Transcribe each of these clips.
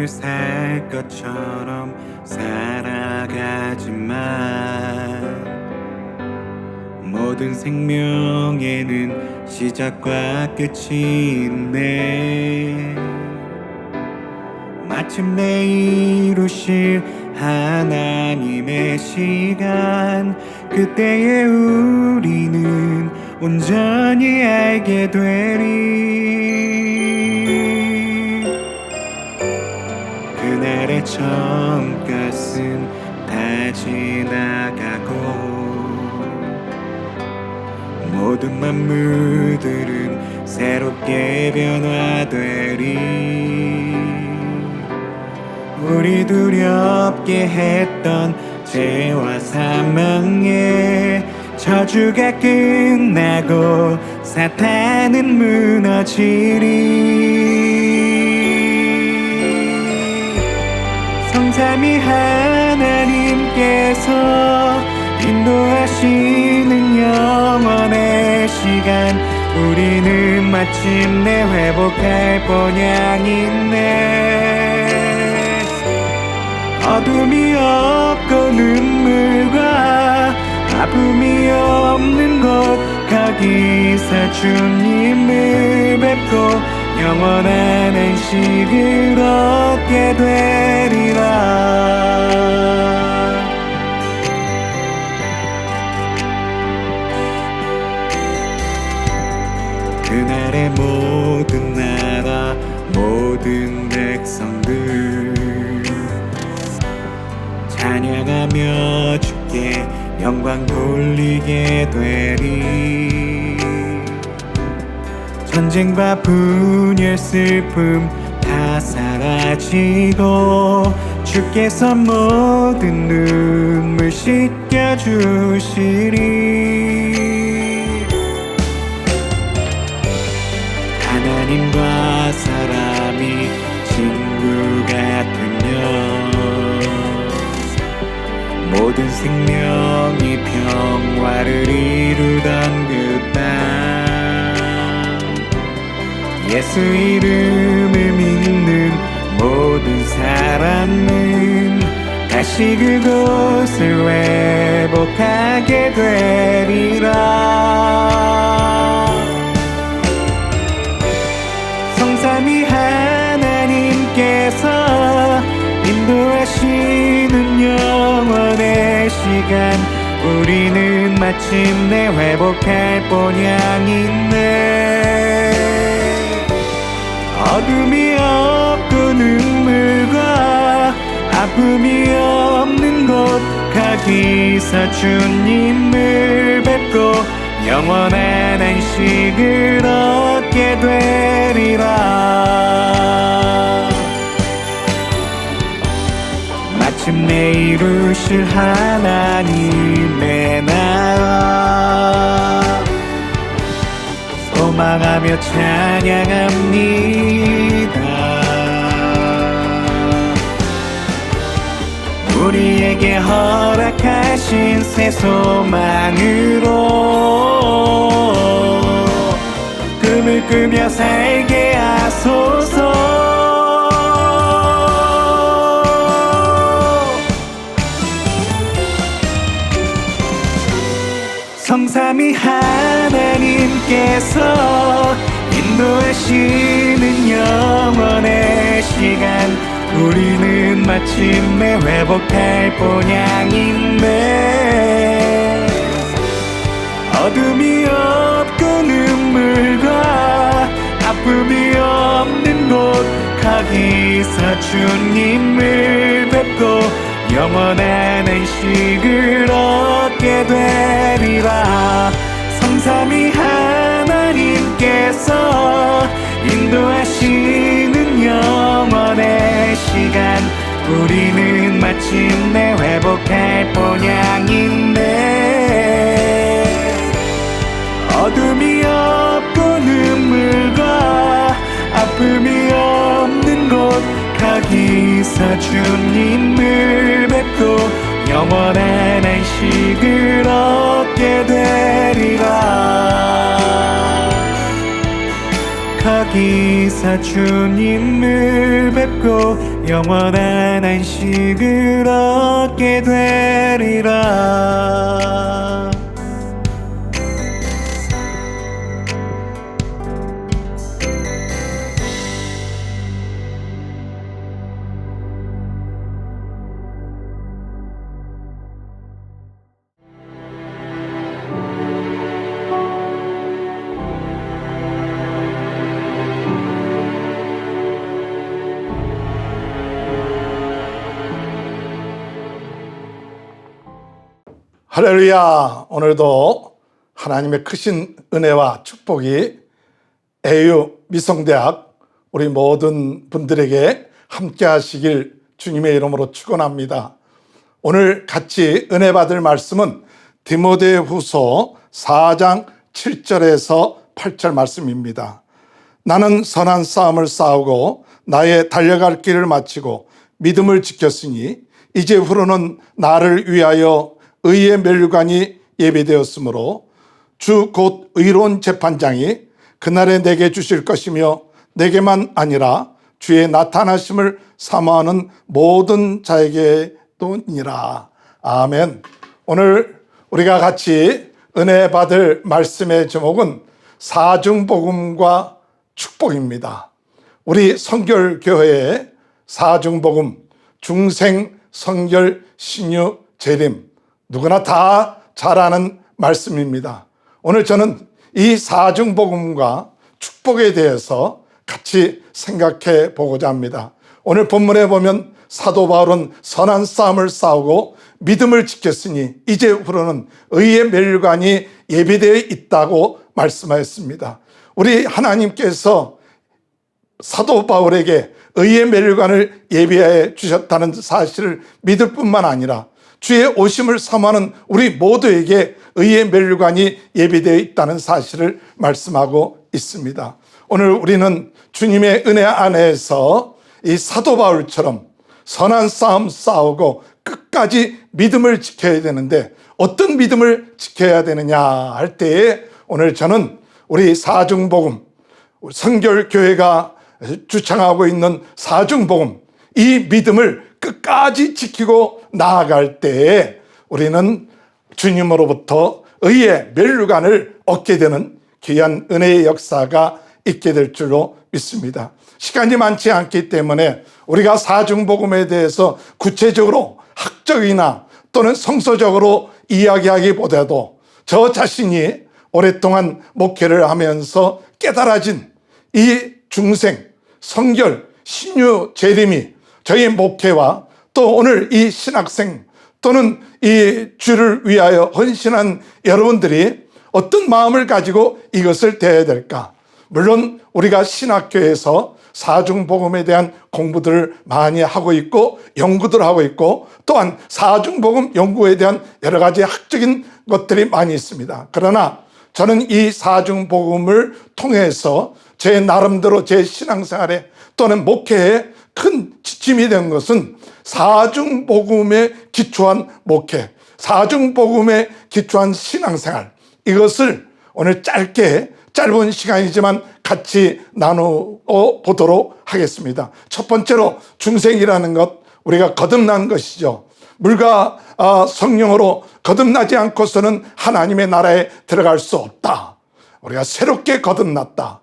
오늘 살 것처럼 살아가지만 모든 생명에는 시작과 끝이 있네. 마침내 이루실 하나님의 시간, 그때에 우리는 온전히 알게 되리. 그날의 처음값은 다 지나가고 모든 만물들은 새롭게 변화되리. 우리 두렵게 했던 죄와 사망의 저주가 끝나고 사탄은 무너지리. 성삼위 하나님께서 인도하시는 영원의 시간, 우리는 마침내 회복할 본향이네. 어둠이 없고 눈물과 아픔이 없는 곳, 거기서 주님을 뵙고 영원한 안식을 얻게 되리라. 그날의 모든 나라 모든 백성들 찬양하며 주께 영광 돌리게 되리. 전쟁과 분열 슬픔 다 사라지고 주께서 모든 눈물 씻겨주시리. 하나님과 사람이 친구 같으면 모든 생명이 평화를 이루던 그 땅, 예수 이름을 믿는 모든 사람은 다시 그곳을 회복하게 되리라. 성삼위 하나님께서 인도하시는 영원의 시간, 우리는 마침내 회복할 본향이네. 어둠이 없고 눈물과 아픔이 없는 곳, 거기서 주님을 뵙고 영원한 안식을 얻게 되리라. 마침내 이루실 하나님의 나라 소망하며 찬양합니다. 우리에게 허락하신 새 소망으로 꿈을 꾸며 살게 하소서. 성삼위 하나님께서 인도하시는 영원의 시간, 우리는 마침내 회복할 본향인데 어둠이 없고 눈물과 아픔이 없는 곳, 거기서 주님을 뵙고 영원한 안식을 얻게 되리라. 성삼위 하나님께서 인도하시는 영원의 시간, 우리는 마침내 회복할 본향인데 어둠이 없고 눈물과 아픔이 없는 곳, 거기서 주님을 뵙고 영원한 안식을 얻게 되리라. 거기 기사 주님을 뵙고 영원한 안식을 얻게 되리라. 할렐루야. 오늘도 하나님의 크신 은혜와 축복이 AU 미성대학 우리 모든 분들에게 함께 하시길 주님의 이름으로 축원합니다. 오늘 같이 은혜 받을 말씀은 디모데후서 4장 7절에서 8절 말씀입니다. 나는 선한 싸움을 싸우고 나의 달려갈 길을 마치고 믿음을 지켰으니 이제후로는 나를 위하여 의의 멸류관이 예비되었으므로 주 곧 의로운 재판장이 그날에 내게 주실 것이며 내게만 아니라 주의 나타나심을 사모하는 모든 자에게도니라. 아멘. 오늘 우리가 같이 은혜 받을 말씀의 제목은 사중복음과 축복입니다. 우리 성결교회의 사중복음, 중생, 성결, 신유, 재림, 누구나 다 잘 아는 말씀입니다. 오늘 저는 이 사중복음과 축복에 대해서 같이 생각해 보고자 합니다. 오늘 본문에 보면 사도 바울은 선한 싸움을 싸우고 믿음을 지켰으니 이제후로는 의의 멸류관이 예비되어 있다고 말씀하였습니다. 우리 하나님께서 사도 바울에게 의의 멸류관을 예비해 주셨다는 사실을 믿을 뿐만 아니라 주의 오심을 사모하는 우리 모두에게 의의 멸류관이 예비되어 있다는 사실을 말씀하고 있습니다. 오늘 우리는 주님의 은혜 안에서 이 사도 바울처럼 선한 싸움 싸우고 끝까지 믿음을 지켜야 되는데 어떤 믿음을 지켜야 되느냐 할 때에 오늘 저는 우리 사중복음, 성결교회가 주창하고 있는 사중복음, 이 믿음을 끝까지 지키고 나아갈 때에 우리는 주님으로부터 의의 멸류관을 얻게 되는 귀한 은혜의 역사가 있게 될 줄로 믿습니다. 시간이 많지 않기 때문에 우리가 사중복음에 대해서 구체적으로 학적이나 또는 성서적으로 이야기하기보다도 저 자신이 오랫동안 목회를 하면서 깨달아진 이 중생, 성결, 신유, 재림이 저희 목회와 또 오늘 이 신학생 또는 이 주를 위하여 헌신한 여러분들이 어떤 마음을 가지고 이것을 대해야 될까? 물론 우리가 신학교에서 사중복음에 대한 공부들을 많이 하고 있고 연구들 하고 있고 또한 사중복음 연구에 대한 여러 가지 학적인 것들이 많이 있습니다. 그러나 저는 이 사중복음을 통해서 제 나름대로 제 신앙생활에 또는 목회에 큰 지침이 된 것은 사중복음에 기초한 목회, 사중복음에 기초한 신앙생활, 이것을 오늘 짧은 시간이지만 같이 나누어 보도록 하겠습니다. 첫 번째로 중생이라는 것, 우리가 거듭난 것이죠. 물과 성령으로 거듭나지 않고서는 하나님의 나라에 들어갈 수 없다. 우리가 새롭게 거듭났다.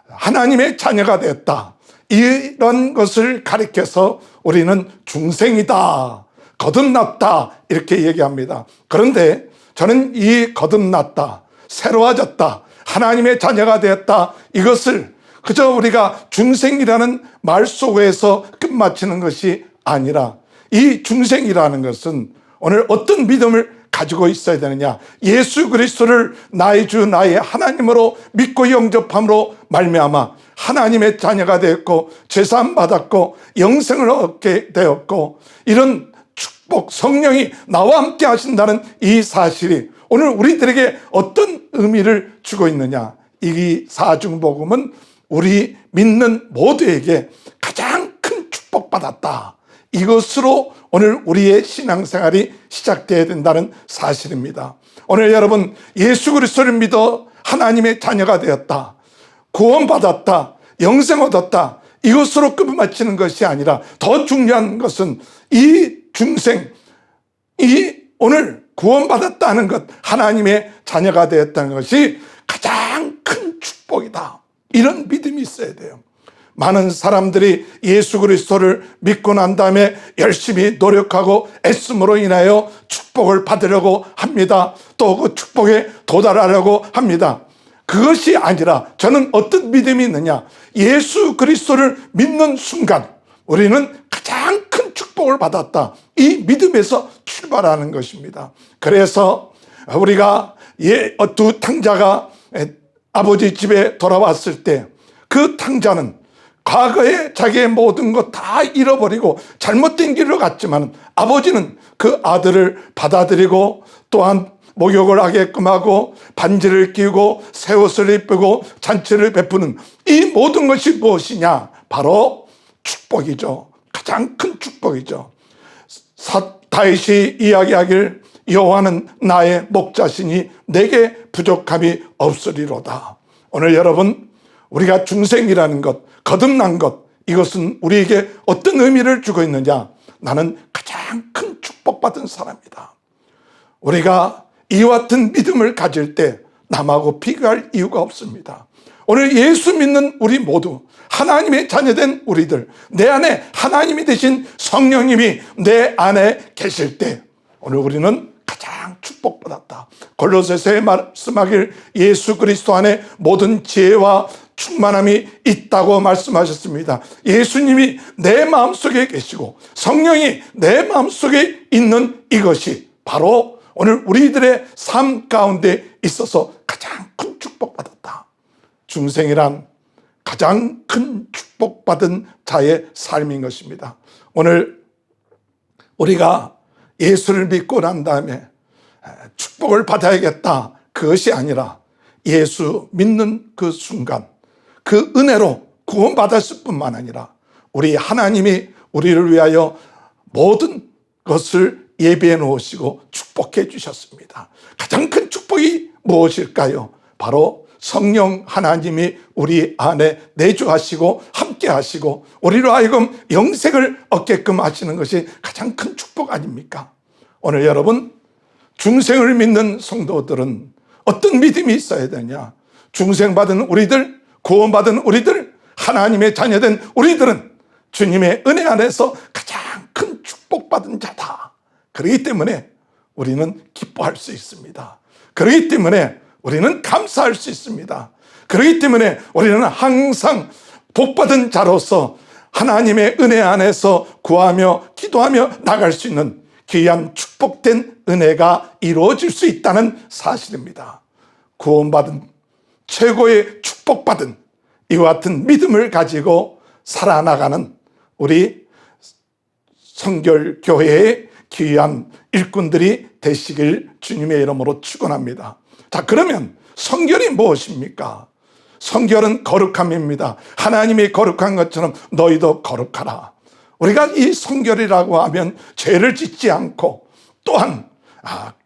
하나님의 자녀가 됐다. 이런 것을 가리켜서 우리는 중생이다, 거듭났다 이렇게 얘기합니다. 그런데 저는 이 거듭났다, 새로워졌다, 하나님의 자녀가 되었다, 이것을 그저 우리가 중생이라는 말 속에서 끝마치는 것이 아니라 이 중생이라는 것은 오늘 어떤 믿음을 가지고 있어야 되느냐, 예수 그리스도를 나의 주 나의 하나님으로 믿고 영접함으로 말미암아 하나님의 자녀가 되었고 제사함 받았고 영생을 얻게 되었고 이런 축복, 성령이 나와 함께 하신다는 이 사실이 오늘 우리들에게 어떤 의미를 주고 있느냐, 이 사중복음은 우리 믿는 모두에게 가장 큰 축복받았다, 이것으로 오늘 우리의 신앙생활이 시작되어야 된다는 사실입니다. 오늘 여러분 예수 그리스도를 믿어 하나님의 자녀가 되었다, 구원받았다, 영생 얻었다, 이것으로 끝마치는 것이 아니라 더 중요한 것은 이 중생, 이 오늘 구원받았다는 것, 하나님의 자녀가 되었다는 것이 가장 큰 축복이다. 이런 믿음이 있어야 돼요. 많은 사람들이 예수 그리스도를 믿고 난 다음에 열심히 노력하고 애씀으로 인하여 축복을 받으려고 합니다. 또 그 축복에 도달하려고 합니다. 그것이 아니라 저는 어떤 믿음이 있느냐, 예수 그리스도를 믿는 순간 우리는 가장 큰 축복을 받았다, 이 믿음에서 출발하는 것입니다. 그래서 우리가 두 탕자가 아버지 집에 돌아왔을 때 그 탕자는 과거에 자기의 모든 것 다 잃어버리고 잘못된 길로 갔지만 아버지는 그 아들을 받아들이고 또한 목욕을 하게끔 하고 반지를 끼우고 새 옷을 입히고 잔치를 베푸는 이 모든 것이 무엇이냐? 바로 축복이죠. 가장 큰 축복이죠. 다윗이 이야기하길 여호와는 나의 목자시니 내게 부족함이 없으리로다. 오늘 여러분, 우리가 중생이라는 것, 거듭난 것, 이것은 우리에게 어떤 의미를 주고 있느냐? 나는 가장 큰 축복받은 사람이다. 우리가 이와 같은 믿음을 가질 때 남하고 비교할 이유가 없습니다. 오늘 예수 믿는 우리 모두, 하나님의 자녀된 우리들, 내 안에 하나님이 되신 성령님이 내 안에 계실 때 오늘 우리는 가장 축복받았다. 골로새서에 말씀하길 예수 그리스도 안에 모든 지혜와 충만함이 있다고 말씀하셨습니다. 예수님이 내 마음속에 계시고 성령이 내 마음속에 있는 이것이 바로 오늘 우리들의 삶 가운데 있어서 가장 큰 축복받았다. 중생이란 가장 큰 축복받은 자의 삶인 것입니다. 오늘 우리가 예수를 믿고 난 다음에 축복을 받아야겠다, 그것이 아니라 예수 믿는 그 순간 그 은혜로 구원받았을 뿐만 아니라 우리 하나님이 우리를 위하여 모든 것을 예비해 놓으시고 축복해 주셨습니다. 가장 큰 축복이 무엇일까요? 바로 성령 하나님이 우리 안에 내주하시고 함께 하시고 우리로 하여금 영생을 얻게끔 하시는 것이 가장 큰 축복 아닙니까? 오늘 여러분, 중생을 믿는 성도들은 어떤 믿음이 있어야 되냐? 중생받은 우리들, 구원받은 우리들, 하나님의 자녀된 우리들은 주님의 은혜 안에서 가장 큰 축복받은 자다. 그렇기 때문에 우리는 기뻐할 수 있습니다. 그렇기 때문에 우리는 감사할 수 있습니다. 그렇기 때문에 우리는 항상 복받은 자로서 하나님의 은혜 안에서 구하며 기도하며 나갈 수 있는 귀한 축복된 은혜가 이루어질 수 있다는 사실입니다. 구원받은 최고의 축복받은 이와 같은 믿음을 가지고 살아나가는 우리 성결교회의 귀한 일꾼들이 되시길 주님의 이름으로 축원합니다. 자, 그러면 성결이 무엇입니까? 성결은 거룩함입니다. 하나님이 거룩한 것처럼 너희도 거룩하라. 우리가 이 성결이라고 하면 죄를 짓지 않고 또한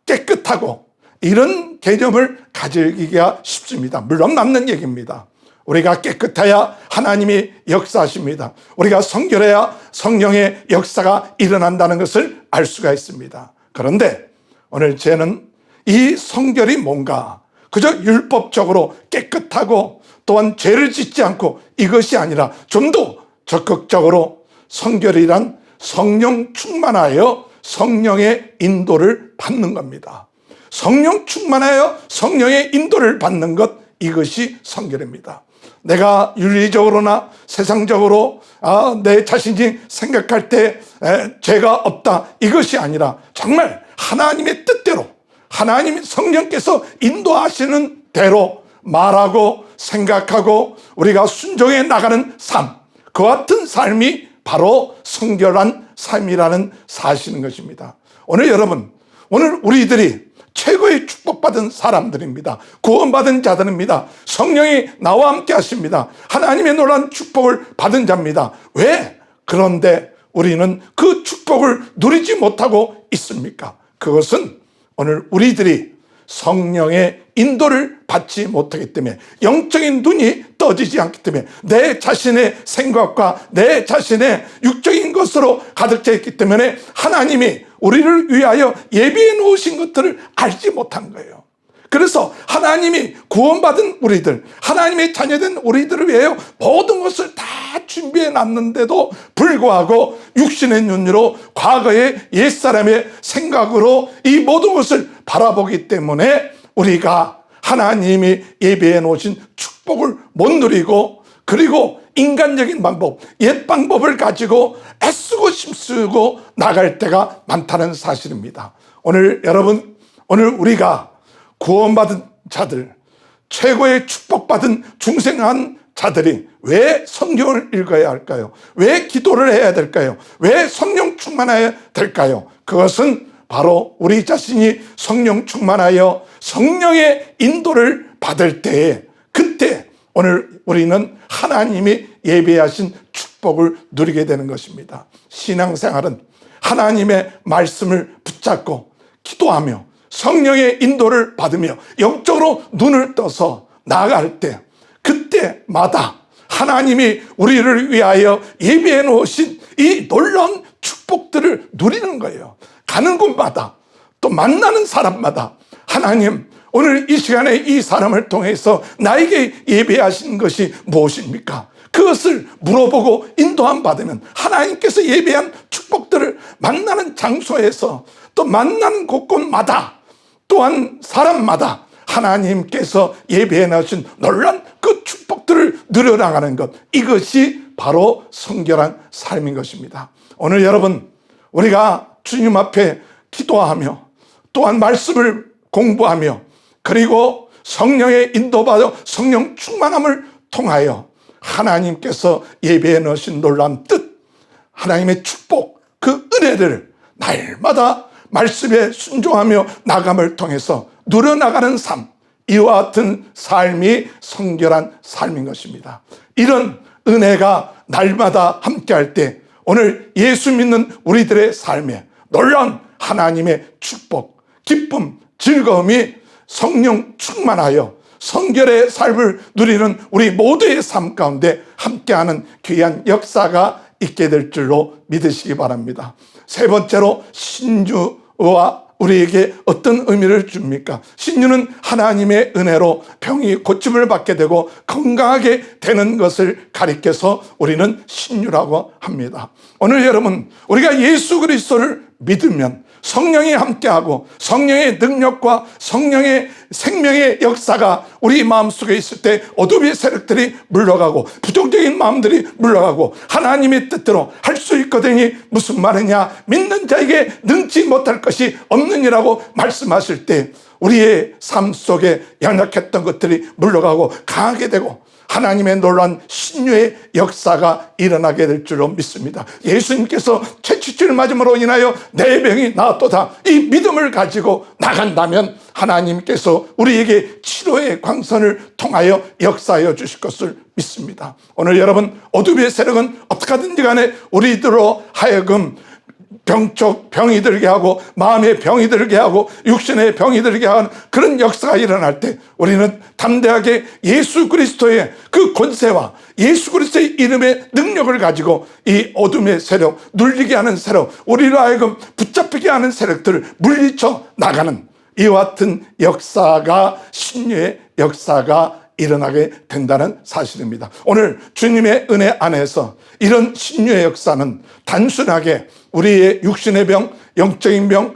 깨끗하고 이런 개념을 가지기가 쉽습니다. 물론 맞는 얘기입니다. 우리가 깨끗해야 하나님이 역사하십니다. 우리가 성결해야 성령의 역사가 일어난다는 것을 알 수가 있습니다. 그런데 오늘 저는 이 성결이 뭔가 그저 율법적으로 깨끗하고 또한 죄를 짓지 않고 이것이 아니라 좀 더 적극적으로 성결이란 성령 충만하여 성령의 인도를 받는 겁니다. 성령 충만하여 성령의 인도를 받는 것, 이것이 성결입니다. 내가 윤리적으로나 세상적으로 내 자신이 생각할 때 죄가 없다, 이것이 아니라 정말 하나님의 뜻대로 하나님 성령께서 인도하시는 대로 말하고 생각하고 우리가 순종해 나가는 삶, 그 같은 삶이 바로 성결한 삶이라는 사실인 것입니다. 오늘 여러분, 오늘 우리들이 최고의 축복받은 사람들입니다. 구원받은 자들입니다. 성령이 나와 함께 하십니다. 하나님의 놀라운 축복을 받은 자입니다. 왜? 그런데 우리는 그 축복을 누리지 못하고 있습니까? 그것은 오늘 우리들이 성령의 인도를 받지 못하기 때문에, 영적인 눈이 떠지지 않기 때문에 내 자신의 생각과 내 자신의 육적인 것으로 가득 차 있기 때문에 하나님이 우리를 위하여 예비해 놓으신 것들을 알지 못한 거예요. 그래서 하나님이 구원받은 우리들, 하나님의 자녀된 우리들을 위하여 모든 것을 다 준비해 놨는데도 불구하고 육신의 눈으로 과거의 옛사람의 생각으로 이 모든 것을 바라보기 때문에 우리가 하나님이 예비해 놓으신 축복을 못 누리고, 그리고 인간적인 방법, 옛 방법을 가지고 애쓰고 힘쓰고 나갈 때가 많다는 사실입니다. 오늘 여러분, 오늘 우리가 구원받은 자들, 최고의 축복받은 중생한 자들이 왜 성경을 읽어야 할까요? 왜 기도를 해야 될까요? 왜 성령 충만해야 될까요? 그것은 바로 우리 자신이 성령 충만하여 성령의 인도를 받을 때에, 그때 오늘 우리는 하나님이 예비하신 축복을 누리게 되는 것입니다. 신앙생활은 하나님의 말씀을 붙잡고 기도하며 성령의 인도를 받으며 영적으로 눈을 떠서 나아갈 때, 그때마다 하나님이 우리를 위하여 예비해 놓으신 이 놀라운 축복들을 누리는 거예요. 가는 곳마다, 또 만나는 사람마다 하나님, 오늘 이 시간에 이 사람을 통해서 나에게 예비하신 것이 무엇입니까? 그것을 물어보고 인도함 받으면 하나님께서 예비한 축복들을 만나는 장소에서, 또 만나는 곳곳마다, 또한 사람마다 하나님께서 예비해 놓으신 놀라운 그 축복들을 누려나가는 것, 이것이 바로 성결한 삶인 것입니다. 오늘 여러분, 우리가 주님 앞에 기도하며 또한 말씀을 공부하며 그리고 성령의 인도받아 성령 충만함을 통하여 하나님께서 예비해 놓으신 놀라운 뜻, 하나님의 축복, 그 은혜를 날마다 말씀에 순종하며 나감을 통해서 누려나가는 삶, 이와 같은 삶이 성결한 삶인 것입니다. 이런 은혜가 날마다 함께할 때 오늘 예수 믿는 우리들의 삶에 놀라운 하나님의 축복, 기쁨, 즐거움이 성령 충만하여 성결의 삶을 누리는 우리 모두의 삶 가운데 함께하는 귀한 역사가 있게 될 줄로 믿으시기 바랍니다. 세 번째로, 신유와 우리에게 어떤 의미를 줍니까? 신유는 하나님의 은혜로 병이 고침을 받게 되고 건강하게 되는 것을 가리켜서 우리는 신유라고 합니다. 오늘 여러분, 우리가 예수 그리스도를 믿으면 성령이 함께하고 성령의 능력과 성령의 생명의 역사가 우리 마음속에 있을 때 어둠의 세력들이 물러가고 부정적인 마음들이 물러가고 하나님의 뜻대로 할 수 있거든요. 무슨 말이냐? 믿는 자에게 능치 못할 것이 없느니라고 말씀하실 때 우리의 삶 속에 연약했던 것들이 물러가고 강하게 되고 하나님의 놀라운 신유의 역사가 일어나게 될 줄로 믿습니다. 예수님께서 채찍질 맞음으로 인하여 내 병이 나았도다, 이 믿음을 가지고 나간다면 하나님께서 우리에게 치료의 광선을 통하여 역사하여 주실 것을 믿습니다. 오늘 여러분, 어둠의 세력은 어떻게든지 간에 우리들로 하여금 병이 들게 하고 마음의 병이 들게 하고 육신의 병이 들게 하는 그런 역사가 일어날 때 우리는 담대하게 예수 그리스도의 그 권세와 예수 그리스도의 이름의 능력을 가지고 이 어둠의 세력, 눌리게 하는 세력, 우리로 하여금 붙잡히게 하는 세력들을 물리쳐 나가는 이와 같은 역사가, 신유의 역사가 일어나게 된다는 사실입니다. 오늘 주님의 은혜 안에서 이런 신유의 역사는 단순하게 우리의 육신의 병, 영적인 병,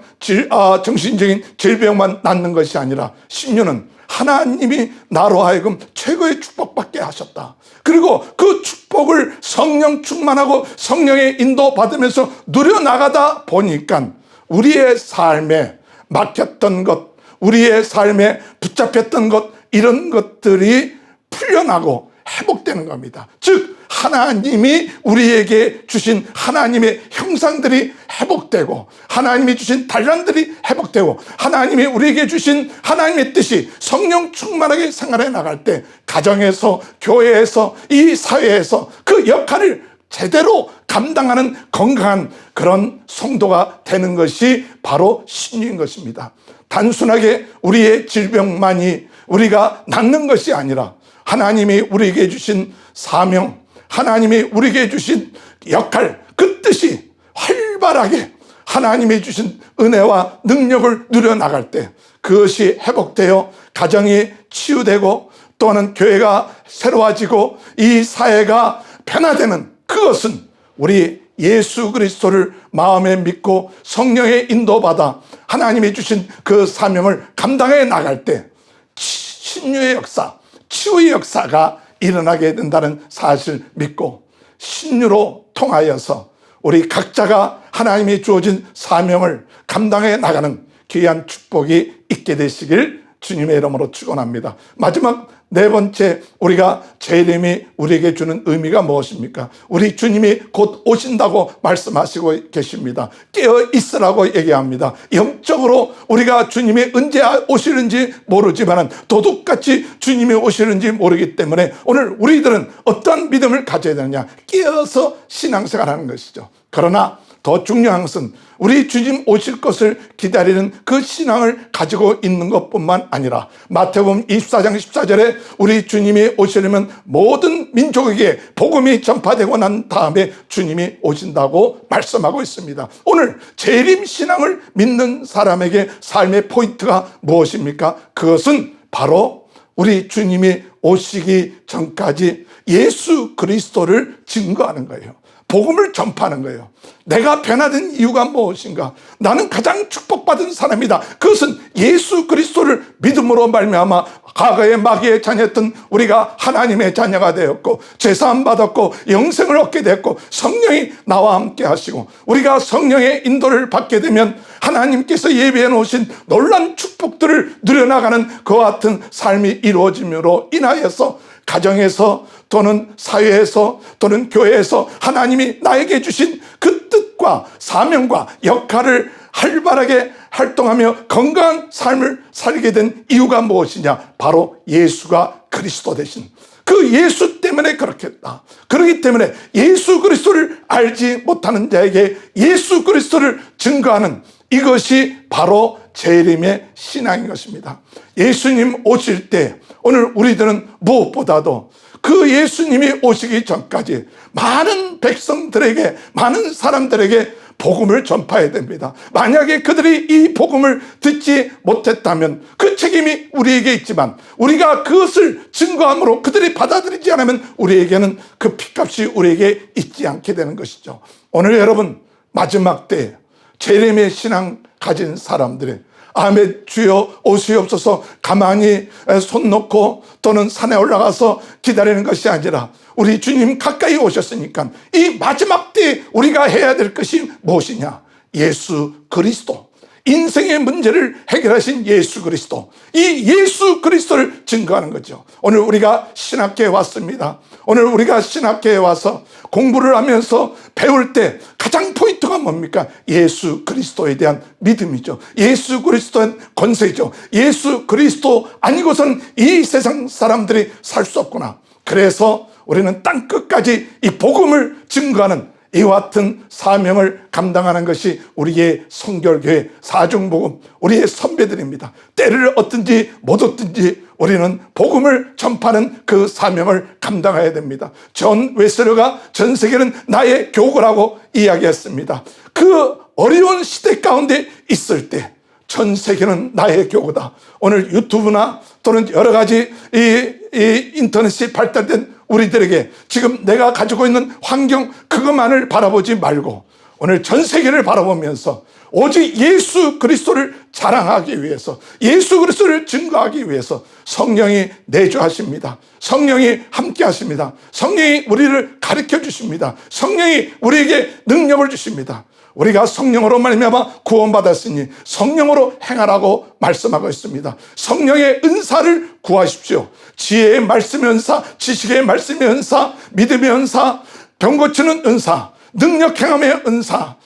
정신적인 질병만 낫는 것이 아니라 신유는 하나님이 나로 하여금 최고의 축복받게 하셨다. 그리고 그 축복을 성령 충만하고 성령의 인도 받으면서 누려나가다 보니까 우리의 삶에 막혔던 것, 우리의 삶에 붙잡혔던 것, 이런 것들이 풀려나고 회복되는 겁니다. 즉 하나님이 우리에게 주신 하나님의 형상들이 회복되고 하나님이 주신 달란들이 회복되고 하나님이 우리에게 주신 하나님의 뜻이 성령 충만하게 생활해 나갈 때 가정에서, 교회에서, 이 사회에서 그 역할을 제대로 감당하는 건강한 그런 성도가 되는 것이 바로 신유인 것입니다. 단순하게 우리의 질병만이 우리가 낫는 것이 아니라 하나님이 우리에게 주신 사명, 하나님이 우리에게 주신 역할, 그 뜻이 활발하게 하나님이 주신 은혜와 능력을 누려나갈 때 그것이 회복되어 가정이 치유되고 또는 교회가 새로워지고 이 사회가 변화되는, 그것은 우리 예수 그리스도를 마음에 믿고 성령의 인도받아 하나님이 주신 그 사명을 감당해 나갈 때 신유의 역사, 치유의 역사가 일어나게 된다는 사실을 믿고 신유로 통하여서 우리 각자가 하나님이 주어진 사명을 감당해 나가는 귀한 축복이 있게 되시길 주님의 이름으로 축원합니다. 마지막 네 번째, 우리가 재림이 우리에게 주는 의미가 무엇입니까? 우리 주님이 곧 오신다고 말씀하시고 계십니다. 깨어 있으라고 얘기합니다. 영적으로 우리가 주님이 언제 오시는지 모르지만 도둑같이 주님이 오시는지 모르기 때문에 오늘 우리들은 어떠한 믿음을 가져야 되느냐? 깨어서 신앙생활하는 것이죠. 그러나 더 중요한 것은 우리 주님 오실 것을 기다리는 그 신앙을 가지고 있는 것뿐만 아니라 마태복음 24장 14절에 우리 주님이 오시려면 모든 민족에게 복음이 전파되고 난 다음에 주님이 오신다고 말씀하고 있습니다. 오늘 재림 신앙을 믿는 사람에게 삶의 포인트가 무엇입니까? 그것은 바로 우리 주님이 오시기 전까지 예수 그리스도를 증거하는 거예요. 복음을 전파하는 거예요. 내가 변화된 이유가 무엇인가? 나는 가장 축복받은 사람이다. 그것은 예수 그리스도를 믿음으로 말미암아 과거의 마귀의 자녀였던 우리가 하나님의 자녀가 되었고 제사함 받았고 영생을 얻게 됐고 성령이 나와 함께 하시고 우리가 성령의 인도를 받게 되면 하나님께서 예비해 놓으신 놀라운 축복들을 누려나가는 그와 같은 삶이 이루어짐으로 인하여서 가정에서 또는 사회에서 또는 교회에서 하나님이 나에게 주신 그 뜻과 사명과 역할을 활발하게 활동하며 건강한 삶을 살게 된 이유가 무엇이냐? 바로 예수가 그리스도 되신 그 예수 때문에 그렇게 했다. 그렇기 때문에 예수 그리스도를 알지 못하는 자에게 예수 그리스도를 증거하는 이것이 바로 재림의 신앙인 것입니다. 예수님 오실 때 오늘 우리들은 무엇보다도 그 예수님이 오시기 전까지 많은 백성들에게, 많은 사람들에게 복음을 전파해야 됩니다. 만약에 그들이 이 복음을 듣지 못했다면 그 책임이 우리에게 있지만 우리가 그것을 증거함으로 그들이 받아들이지 않으면 우리에게는 그 핏값이 우리에게 있지 않게 되는 것이죠. 오늘 여러분 마지막 때 재림의 신앙 가진 사람들의 아멘 주여 오시옵소서 가만히 손 놓고 또는 산에 올라가서 기다리는 것이 아니라 우리 주님 가까이 오셨으니까 이 마지막 때 우리가 해야 될 것이 무엇이냐? 예수 그리스도, 인생의 문제를 해결하신 예수 그리스도, 이 예수 그리스도를 증거하는 거죠. 오늘 우리가 신학교에 왔습니다. 오늘 우리가 신학교에 와서 공부를 하면서 배울 때 가장 포인트가 뭡니까? 예수 그리스도에 대한 믿음이죠. 예수 그리스도의 권세죠. 예수 그리스도 아니고선 이 세상 사람들이 살 수 없구나. 그래서 우리는 땅끝까지 이 복음을 증거하는 이와 같은 사명을 감당하는 것이 우리의 성결교회 사중복음, 우리의 선배들입니다. 때를 얻든지 못 얻든지 우리는 복음을 전파하는 그 사명을 감당해야 됩니다. 존 웨슬러가 전 세계는 나의 교구라고 이야기했습니다. 그 어려운 시대 가운데 있을 때 전 세계는 나의 교구다. 오늘 유튜브나 또는 여러 가지 이 인터넷이 발달된 우리들에게 지금 내가 가지고 있는 환경 그것만을 바라보지 말고 오늘 전 세계를 바라보면서 오직 예수 그리스도를 자랑하기 위해서 예수 그리스도를 증거하기 위해서 성령이 내주하십니다. 성령이 함께 하십니다. 성령이 우리를 가르쳐 주십니다. 성령이 우리에게 능력을 주십니다. 우리가 성령으로 말미암아 구원받았으니 성령으로 행하라고 말씀하고 있습니다. 성령의 은사를 구하십시오. 지혜의 말씀의 은사, 지식의 말씀의 은사, 믿음의 은사, 병 고치는 은사, 능력 행함의 은사,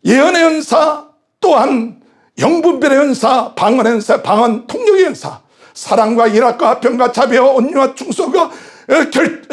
예언의 은사, 또한 영분별의 은사, 방언의 은사, 방언 통역의 은사, 사랑과 일학과 화평과 자비와 온유와 충성과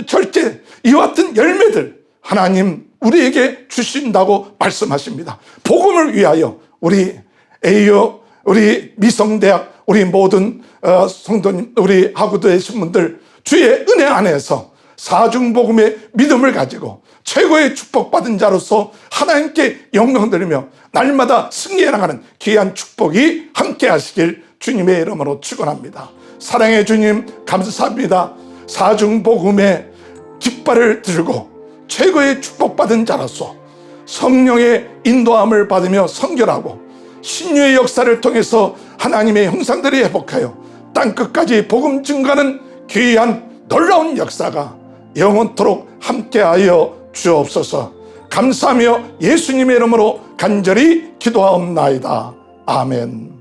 절제, 이와 같은 열매들 하나님 우리에게 주신다고 말씀하십니다. 복음을 위하여 우리 AU, 우리 미성대학, 우리 모든 성도님, 우리 하구도 되신 분들 주의 은혜 안에서 사중복음의 믿음을 가지고 최고의 축복받은 자로서 하나님께 영광 돌리며 날마다 승리해 나가는 귀한 축복이 함께 하시길 주님의 이름으로 축원합니다. 사랑의 주님 감사합니다. 사중복음의 깃발을 들고 최고의 축복받은 자로서 성령의 인도함을 받으며 선결하고 신유의 역사를 통해서 하나님의 형상들이 회복하여 땅끝까지 복음 증가하는 귀한 놀라운 역사가 영원토록 함께하여 주옵소서. 감사하며 예수님의 이름으로 간절히 기도하옵나이다. 아멘.